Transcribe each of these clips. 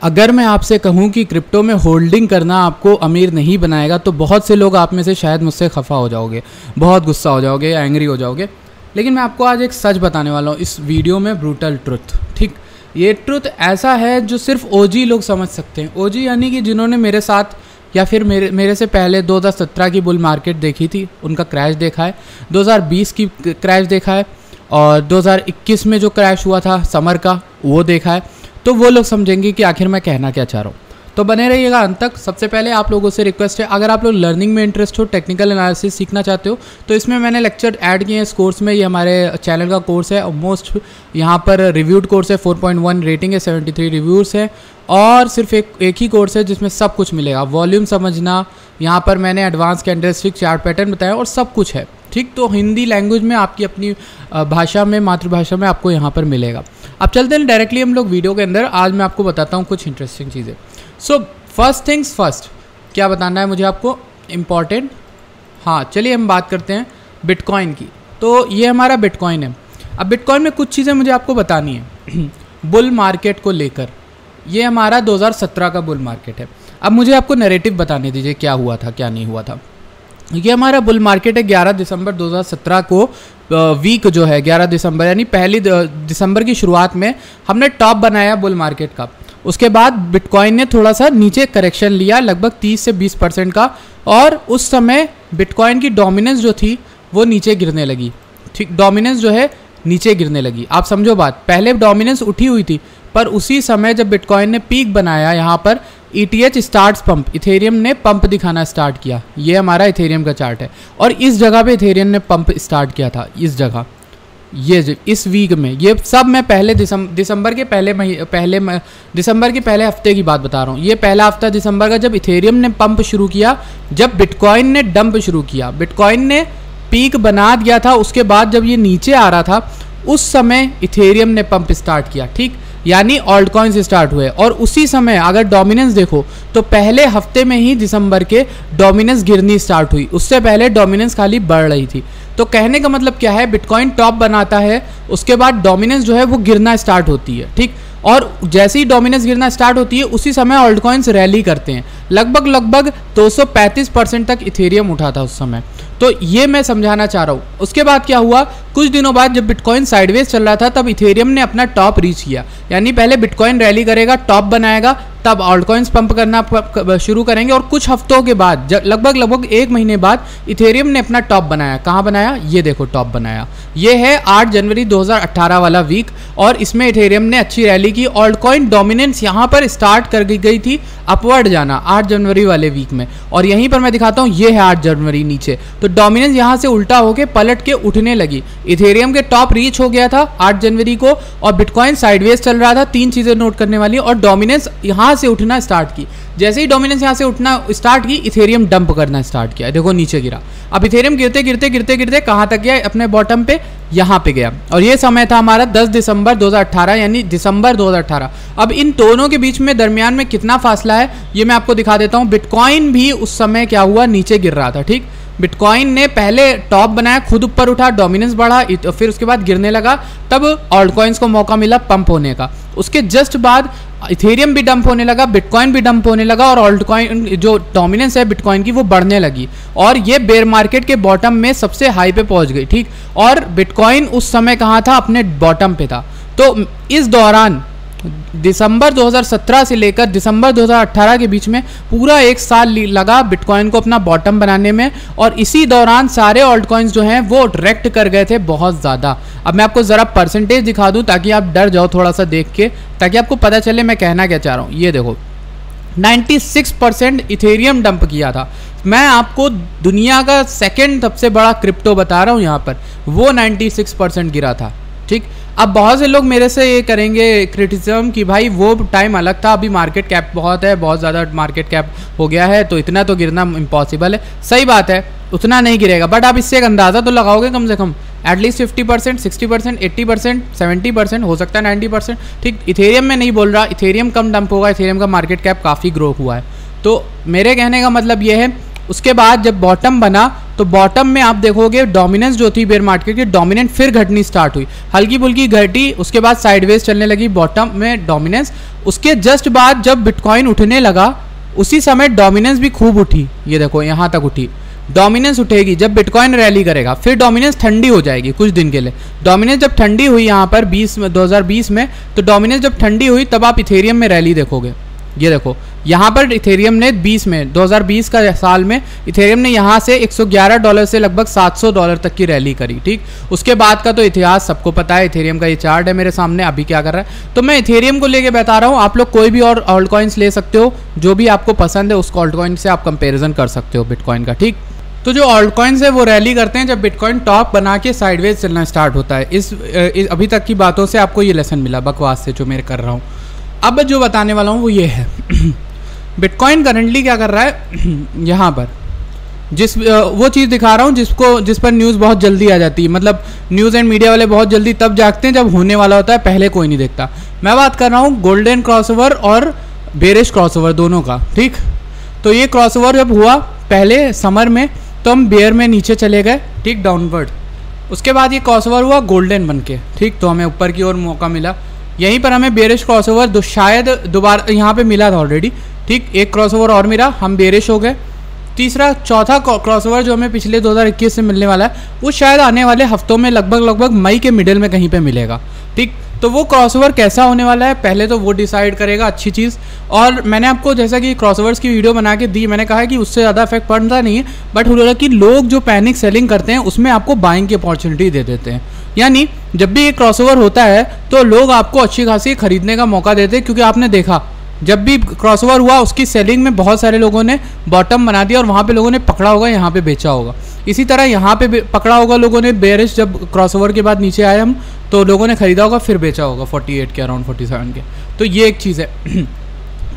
अगर मैं आपसे कहूं कि क्रिप्टो में होल्डिंग करना आपको अमीर नहीं बनाएगा तो बहुत से लोग आप में से शायद मुझसे खफा हो जाओगे, बहुत गुस्सा हो जाओगे या एंग्री हो जाओगे। लेकिन मैं आपको आज एक सच बताने वाला हूँ इस वीडियो में, ब्रूटल ट्रुथ। ठीक, ये ट्रुथ ऐसा है जो सिर्फ ओजी लोग समझ सकते हैं। ओजी यानी कि जिन्होंने मेरे साथ या फिर मेरे से पहले 2017 की बुल मार्केट देखी थी, उनका क्रैश देखा है, 2020 की क्रैश देखा है और 2021 में जो क्रैश हुआ था समर का वो देखा है। तो वो लोग समझेंगे कि आखिर मैं कहना क्या चाह रहा हूँ। तो बने रहिएगा अंत तक। सबसे पहले आप लोगों से रिक्वेस्ट है, अगर आप लोग लर्निंग में इंटरेस्ट हो, टेक्निकल एनालिसिस सीखना चाहते हो, तो इसमें मैंने लेक्चर ऐड किए हैं इस कोर्स में। ये हमारे चैनल का कोर्स है, ऑलमोस्ट यहाँ पर रिव्यूड कोर्स है, 4.1 रेटिंग है, 73 रिव्यूज़ है और सिर्फ एक ही कोर्स है जिसमें सब कुछ मिलेगा। वॉल्यूम समझना, यहाँ पर मैंने एडवांस कैंडलस्टिक चार्ट पैटर्न बताया और सब कुछ है। ठीक, तो हिंदी लैंग्वेज में आपकी अपनी भाषा में, मातृभाषा में आपको यहाँ पर मिलेगा। अब चलते हैं डायरेक्टली हम लोग वीडियो के अंदर। आज मैं आपको बताता हूँ कुछ इंटरेस्टिंग चीज़ें। सो फर्स्ट थिंग्स फर्स्ट, क्या बताना है मुझे आपको इम्पॉर्टेंट। हाँ, चलिए हम बात करते हैं बिटकॉइन की। तो ये हमारा बिटकॉइन है। अब बिटकॉइन में कुछ चीज़ें मुझे आपको बतानी है बुल मार्केट को लेकर। ये हमारा 2017 का बुल मार्केट है। अब मुझे आपको नैरेटिव बताने दीजिए क्या हुआ था, क्या नहीं हुआ था। ये हमारा बुल मार्केट है 11 दिसंबर 2017 को, वीक जो है 11 दिसंबर यानी पहली दिसंबर की शुरुआत में हमने टॉप बनाया बुल मार्केट का। उसके बाद बिटकॉइन ने थोड़ा सा नीचे करेक्शन लिया, लगभग 30 से 20% का, और उस समय बिटकॉइन की डोमिनेंस जो थी वो नीचे गिरने लगी। ठीक, डोमिनेंस जो है नीचे गिरने लगी। आप समझो बात, पहले डोमिनेंस उठी हुई थी, पर उसी समय जब बिटकॉइन ने पीक बनाया, यहाँ पर ETH स्टार्ट्स पंप, इथेरियम ने पंप दिखाना स्टार्ट किया। ये हमारा इथेरियम का चार्ट है और इस जगह पे इथेरियम ने पंप स्टार्ट किया था। इस जगह, ये इस वीक में, ये सब मैं पहले दिसंबर के दिसंबर के पहले हफ्ते की बात बता रहा हूँ। ये पहला हफ्ता दिसंबर का, जब इथेरियम ने पंप शुरू किया, जब बिटकॉइन ने डंप शुरू किया, बिटकॉइन ने पीक बना दिया था। उसके बाद जब ये नीचे आ रहा था उस समय इथेरियम ने पंप स्टार्ट किया। ठीक, यानी ऑल्ट कॉइन्स स्टार्ट हुए। और उसी समय अगर डोमिनेंस देखो तो पहले हफ्ते में ही दिसंबर के डोमिनेंस गिरनी स्टार्ट हुई, उससे पहले डोमिनेंस खाली बढ़ रही थी। तो कहने का मतलब क्या है, बिटकॉइन टॉप बनाता है, उसके बाद डोमिनेंस जो है वो गिरना स्टार्ट होती है। ठीक, और जैसे ही डोमिनेंस गिरना स्टार्ट होती है उसी समय ऑल्ट कॉइन्स रैली करते हैं। लगभग 235% तक इथेरियम उठा था उस समय। तो ये मैं समझाना चाह रहा हूँ। उसके बाद क्या हुआ, कुछ दिनों बाद जब बिटकॉइन साइडवेज चल रहा था तब इथेरियम ने अपना टॉप रीच किया। यानी पहले बिटकॉइन रैली करेगा, टॉप बनाएगा, तब ऑल्ट कॉइन्स पंप करना शुरू करेंगे और कुछ हफ्तों के बाद, लगभग 1 महीने बाद इथेरियम ने अपना टॉप बनाया। कहाँ बनाया, ये देखो टॉप बनाया। ये है 8 जनवरी 2018 वाला वीक और इसमें इथेरियम ने अच्छी रैली की। ऑल्ट कॉइन डोमिनेंस यहाँ पर स्टार्ट कर गई थी अपवर्ड जाना 8 जनवरी वाले वीक में, और यहीं पर मैं दिखाता हूँ, ये है 8 जनवरी नीचे। तो डोमिनेंस यहाँ से उल्टा होके पलट के उठने लगी। इथेरियम के टॉप रीच हो गया था 8 जनवरी को और बिटकॉइन साइडवेज चल रहा था। 3 चीज़ें नोट करने वाली, और डोमिनेंस यहाँ से उठना स्टार्ट की। जैसे ही डोमिनेंस यहाँ से उठना स्टार्ट की, इथेरियम डंप करना स्टार्ट किया। देखो नीचे गिरा। अब इथेरियम गिरते कहाँ तक गया, अपने बॉटम पे यहाँ पे गया। और ये समय था हमारा 10 दिसंबर 2018 यानी दिसंबर 2018। अब इन दोनों के बीच में दरमियान में कितना फासला है ये मैं आपको दिखा देता हूँ। बिटकॉइन भी उस समय क्या हुआ, नीचे गिर रहा था। ठीक, बिटकॉइन ने पहले टॉप बनाया, खुद ऊपर उठा, डोमिनेंस बढ़ा, फिर उसके बाद गिरने लगा, तब ऑल्ट कॉइन्स को मौका मिला पंप होने का। उसके जस्ट बाद इथेरियम भी डंप होने लगा, बिटकॉइन भी डंप होने लगा और ऑल्ट कॉइन जो डोमिनेंस है बिटकॉइन की वो बढ़ने लगी और ये बेयर मार्केट के बॉटम में सबसे हाई पे पहुंच गई। ठीक, और बिटकॉइन उस समय कहाँ था, अपने बॉटम पे था। तो इस दौरान दिसंबर 2017 से लेकर दिसंबर 2018 के बीच में पूरा 1 साल लगा बिटकॉइन को अपना बॉटम बनाने में, और इसी दौरान सारे ऑल्ट कॉइन्स जो हैं वो रेक्ट कर गए थे बहुत ज़्यादा। अब मैं आपको ज़रा परसेंटेज दिखा दूं ताकि आप डर जाओ थोड़ा सा देख के, ताकि आपको पता चले मैं कहना क्या चाह रहा हूँ। ये देखो 96% इथेरियम डंप किया था। मैं आपको दुनिया का सेकेंड सबसे बड़ा क्रिप्टो बता रहा हूँ यहाँ पर, वो 96% गिरा था। ठीक, अब बहुत से लोग मेरे से ये करेंगे क्रिटिसिज्म कि भाई वो टाइम अलग था, अभी मार्केट कैप बहुत है, बहुत ज़्यादा मार्केट कैप हो गया है, तो इतना तो गिरना इम्पॉसिबल है। सही बात है, उतना नहीं गिरेगा, बट आप इससे एक अंदाज़ा तो लगाओगे कम से कम, एटलीस्ट 50%, 60%, 80%, 70%, हो सकता है 90%। ठीक, इथेरियम में नहीं बोल रहा, इथेरियम कम डंप होगा, इथेरियम का मार्केट कैप काफ़ी ग्रो हुआ है। तो मेरे कहने का मतलब ये है, उसके बाद जब बॉटम बना तो बॉटम में आप देखोगे डोमिनेंस जो थी बेयर मार्केट की डोमिनेंट फिर घटनी स्टार्ट हुई, हल्की फुल्की घटी, उसके बाद साइडवेज चलने लगी बॉटम में डोमिनेंस। उसके जस्ट बाद जब बिटकॉइन उठने लगा उसी समय डोमिनेंस भी खूब उठी, ये देखो यहाँ तक उठी। डोमिनेंस उठेगी जब बिटकॉइन रैली करेगा, फिर डोमिनेंस ठंडी हो जाएगी कुछ दिन के लिए। डोमिनेंस जब ठंडी हुई यहाँ पर 2020 में, तो डोमिनेंस जब ठंडी हुई तब आप इथेरियम में रैली देखोगे। ये देखो यहाँ पर इथेरियम ने 2020 का साल में इथेरियम ने यहाँ से $111 से लगभग $700 तक की रैली करी, ठीक। उसके बाद का तो इतिहास सबको पता है, इथेरियम का ये चार्ट है मेरे सामने अभी क्या कर रहा है। तो मैं इथेरियम को लेके बता रहा हूँ, आप लोग कोई भी और ऑल्ट कॉइन्स ले सकते हो, जो भी आपको पसंद है उसको ऑल्ट कॉइन से आप कंपेरिजन कर सकते हो बिटकॉइन का, ठीक। तो जो ऑल्ट कॉइन्स है वो रैली करते हैं जब बिटकॉइन टॉप बना के साइडवेज चलना स्टार्ट होता है। इस अभी तक की बातों से आपको ये लेसन मिला बकवास से जो मैं कर रहा हूँ। अब जो बताने वाला हूँ वो ये है बिटकॉइन करंटली क्या कर रहा है यहाँ पर, वो चीज़ दिखा रहा हूँ जिस पर न्यूज़ बहुत जल्दी आ जाती है, मतलब न्यूज़ एंड मीडिया वाले बहुत जल्दी तब जागते हैं जब होने वाला होता है, पहले कोई नहीं देखता। मैं बात कर रहा हूँ गोल्डन क्रॉसओवर और बेरिश क्रॉसओवर दोनों का, ठीक। तो ये क्रॉसओवर जब हुआ पहले समर में तो हम बेयर में नीचे चले गए, ठीक, डाउनवर्ड। उसके बाद ये क्रॉसओवर हुआ गोल्डन बन के, ठीक, तो हमें ऊपर की ओर मौका मिला। यहीं पर हमें बेरिश क्रॉसओवर शायद दोबारा यहाँ पे मिला था ऑलरेडी, ठीक, एक क्रॉसओवर और मिला, हम बेरिश हो गए। तीसरा चौथा क्रॉसओवर जो हमें पिछले 2021 से मिलने वाला है वो शायद आने वाले हफ्तों में लगभग मई के मिडिल में कहीं पे मिलेगा, ठीक। तो वो क्रॉसओवर कैसा होने वाला है पहले तो वो डिसाइड करेगा अच्छी चीज़। और मैंने आपको जैसा कि क्रॉसओवर्स की वीडियो बना के दी, मैंने कहा है कि उससे ज़्यादा इफेक्ट पड़ता नहीं है, बट हो कि लोग जो पैनिक सेलिंग करते हैं उसमें आपको बाइंग की अपॉर्चुनिटी दे देते हैं। यानी जब भी एक क्रॉसओवर होता है तो लोग आपको अच्छी खासी खरीदने का मौका देते हैं, क्योंकि आपने देखा जब भी क्रॉसओवर हुआ उसकी सेलिंग में बहुत सारे लोगों ने बॉटम बना दिया और वहाँ पे लोगों ने पकड़ा होगा, यहाँ पे बेचा होगा। इसी तरह यहाँ पे पकड़ा होगा लोगों ने बेरिश, जब क्रॉसओवर के बाद नीचे आए हम तो लोगों ने खरीदा होगा फिर बेचा होगा 48 के अराउंड 47 के। तो ये एक चीज़ है।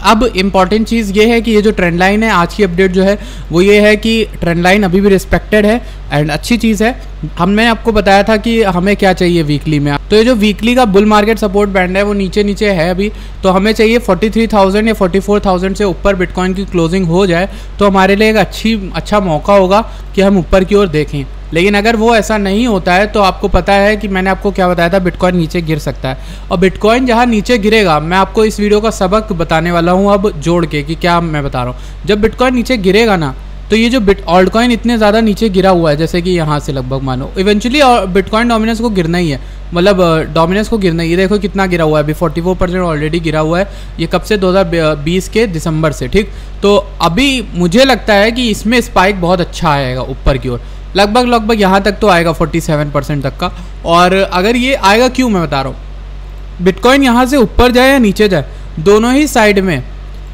अब इम्पॉर्टेंट चीज़ ये है कि ये जो ट्रेंड लाइन है आज की अपडेट जो है वो ये है कि ट्रेंड लाइन अभी भी रिस्पेक्टेड है एंड अच्छी चीज़ है। हमने आपको बताया था कि हमें क्या चाहिए वीकली में, तो ये जो वीकली का बुल मार्केट सपोर्ट बैंड है वो नीचे है अभी, तो हमें चाहिए 43,000 या 44,000 से ऊपर बिटकॉइन की क्लोजिंग हो जाए तो हमारे लिए एक अच्छा मौका होगा कि हम ऊपर की ओर देखें। लेकिन अगर वो ऐसा नहीं होता है तो आपको पता है कि मैंने आपको क्या बताया था, बिटकॉइन नीचे गिर सकता है। और बिटकॉइन जहाँ नीचे गिरेगा, मैं आपको इस वीडियो का सबक बताने वाला हूँ अब जोड़ के कि क्या मैं बता रहा हूँ। जब बिटकॉइन नीचे गिरेगा ना, तो ये जो ऑल्ट कॉइन इतने ज़्यादा नीचे गिरा हुआ है, जैसे कि यहाँ से लगभग मानो इवेंचुअली बिटकॉइन डोमिनेंस को गिरना ही है, मतलब डोमिनेंस को गिरना ही। ये देखो कितना गिरा हुआ है, अभी 44% ऑलरेडी गिरा हुआ है। ये कब से, 2020 के दिसंबर से, ठीक। तो अभी मुझे लगता है कि इसमें स्पाइक बहुत अच्छा आएगा ऊपर की ओर, लगभग यहाँ तक तो आएगा 47% तक का। और अगर ये आएगा, क्यों मैं बता रहा हूँ, बिटकॉइन यहाँ से ऊपर जाए या नीचे जाए, दोनों ही साइड में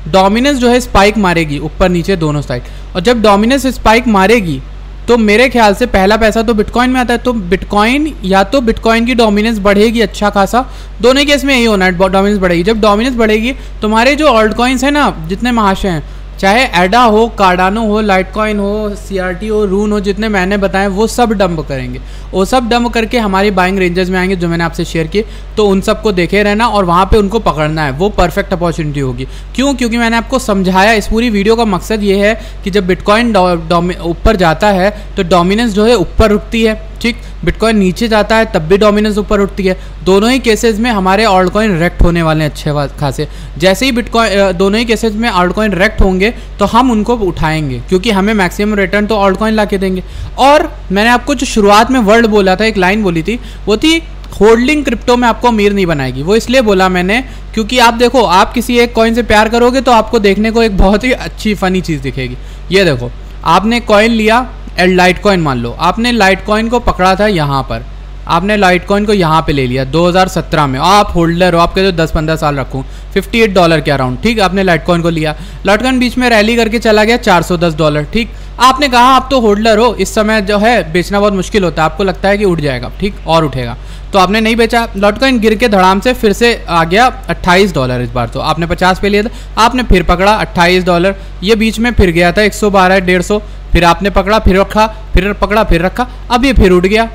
डोमिनेंस जो है स्पाइक मारेगी, ऊपर नीचे दोनों साइड। और जब डोमिनेंस स्पाइक मारेगी तो मेरे ख्याल से पहला पैसा तो बिटकॉइन में आता है, तो बिटकॉइन या तो बिटकॉइन की डोमिनेंस बढ़ेगी अच्छा खासा, दोनों केस में यही होना है, डोमिनेंस बढ़ेगी। जब डोमिनेंस बढ़ेगी तुम्हारे जो ऑल्ट कॉइन्स हैं ना, जितने महाशय हैं, चाहे एडा हो, कार्डानो हो, लाइटकॉइन हो, सीआरटी हो, रून हो, जितने मैंने बताए वो सब डंप करेंगे। वो सब डंप करके हमारी बाइंग रेंजेस में आएंगे जो मैंने आपसे शेयर किए। तो उन सबको देखे रहना और वहाँ पे उनको पकड़ना है, वो परफेक्ट अपॉर्चुनिटी होगी। क्यों? क्योंकि मैंने आपको समझाया, इस पूरी वीडियो का मकसद ये है कि जब बिटकॉइन ऊपर जाता है तो डोमिनेंस जो है ऊपर रुकती है, ठीक। बिटकॉइन नीचे जाता है तब भी डोमिनेंस ऊपर उठती है। दोनों ही केसेस में हमारे ऑल्ट कॉइन रेक्ट होने वाले हैं अच्छे खासे। जैसे ही बिटकॉइन दोनों ही केसेस में ऑल्ट कॉइन रेक्ट होंगे तो हम उनको उठाएंगे, क्योंकि हमें मैक्सिमम रिटर्न तो ऑल्ट कॉइन ला के देंगे। और मैंने आपको जो शुरुआत में वर्ड बोला था, एक लाइन बोली थी, वो थी होल्डिंग क्रिप्टो में आपको अमीर नहीं बनाएगी। वो इसलिए बोला मैंने क्योंकि आप देखो, आप किसी एक कॉइन से प्यार करोगे तो आपको देखने को एक बहुत ही अच्छी फनी चीज़ दिखेगी। ये देखो, आपने कॉइन लिया, लाइट कॉइन मान लो, आपने लाइट कॉइन को पकड़ा था यहाँ पर, आपने लाइट कॉइन को यहाँ पे ले लिया 2017 में, आप होल्डर हो, आप कहते हो 10-15 साल रखूँ, $58 के अराउंड, ठीक। आपने लाइट कॉइन को लिया, लाइट कॉइन बीच में रैली करके चला गया $410, ठीक। आपने कहा आप तो होल्डर हो, इस समय जो है बेचना बहुत मुश्किल होता है, आपको लगता है कि उठ जाएगा, ठीक, और उठेगा, तो आपने नहीं बेचा। लाइट कॉइन गिर के धड़ाम से फिर से आ गया $28। इस बार तो आपने 50 पे लिया था, आपने फिर पकड़ा $28, ये बीच में फिर गया था 112, 150, फिर आपने पकड़ा, फिर रखा, फिर पकड़ा, फिर रखा, अब ये फिर उठ गया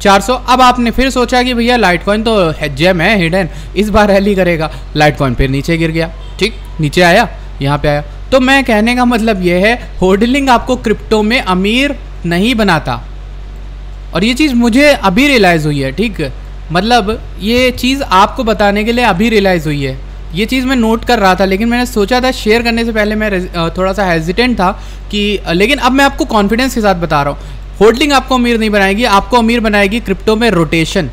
400। अब आपने फिर सोचा कि भैया लाइट कॉइन तो जेम है, हिडन, इस बार रैली करेगा, लाइट कॉइन फिर नीचे गिर गया, ठीक, नीचे आया, यहाँ पे आया। तो मैं कहने का मतलब ये है, होल्डिंग आपको क्रिप्टो में अमीर नहीं बनाता। और ये चीज़ मुझे अभी रियलाइज़ हुई है, ठीक है, मतलब ये चीज़ आपको बताने के लिए अभी रियलाइज़ हुई है। ये चीज़ मैं नोट कर रहा था, लेकिन मैंने सोचा था शेयर करने से पहले मैं थोड़ा सा हेजिटेंट था कि, लेकिन अब मैं आपको कॉन्फिडेंस के साथ बता रहा हूँ। होल्डिंग आपको अमीर नहीं बनाएगी, आपको अमीर बनाएगी क्रिप्टो में रोटेशन।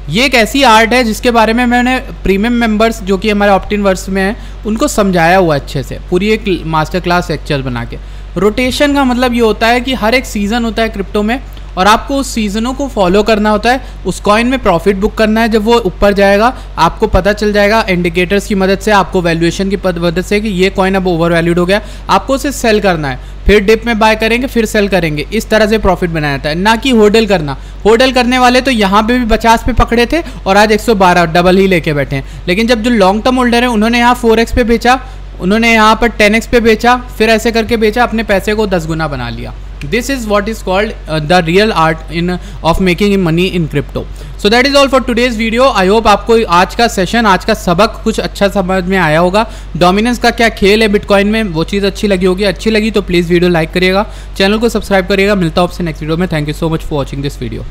ये एक ऐसी आर्ट है जिसके बारे में मैंने प्रीमियम मेंबर्स जो कि हमारे ऑप्ट इन वर्स में हैं उनको समझाया हुआ अच्छे से, पूरी एक मास्टर क्लास लेक्चर बना के। रोटेशन का मतलब ये होता है कि हर एक सीज़न होता है क्रिप्टो में और आपको उस सीज़नों को फॉलो करना होता है, उस कॉइन में प्रॉफिट बुक करना है। जब वो ऊपर जाएगा आपको पता चल जाएगा इंडिकेटर्स की मदद से, आपको वैल्यूएशन की मदद से कि ये कॉइन अब ओवर वैल्यूड हो गया, आपको उसे सेल करना है, फिर डिप में बाय करेंगे फिर सेल करेंगे। इस तरह से प्रॉफिट बनाया जाता है, ना कि होल्डल करना। होल्डल करने वाले तो यहाँ पे भी 50 पे पकड़े थे और आज 112 डबल ही लेके बैठे हैं। लेकिन जब जो लॉन्ग टर्म होल्डर है उन्होंने यहाँ 4x पे बेचा, उन्होंने यहाँ पर 10x पे बेचा, फिर ऐसे करके बेचा, अपने पैसे को 10 गुना बना लिया। This is what is called the real art in of making money in crypto. So that is all for today's video. I hope आपको आज का सेशन, आज का सबक कुछ अच्छा समझ में आया होगा। डोमिनेंस का क्या खेल है बिटकॉइन में, वो चीज़ अच्छी लगी होगी। अच्छी लगी तो प्लीज़ वीडियो लाइक करिएगा, चैनल को सब्सक्राइब करिएगा। मिलता हूँ आपसे नेक्स्ट वीडियो में। Thank you so much for watching this video.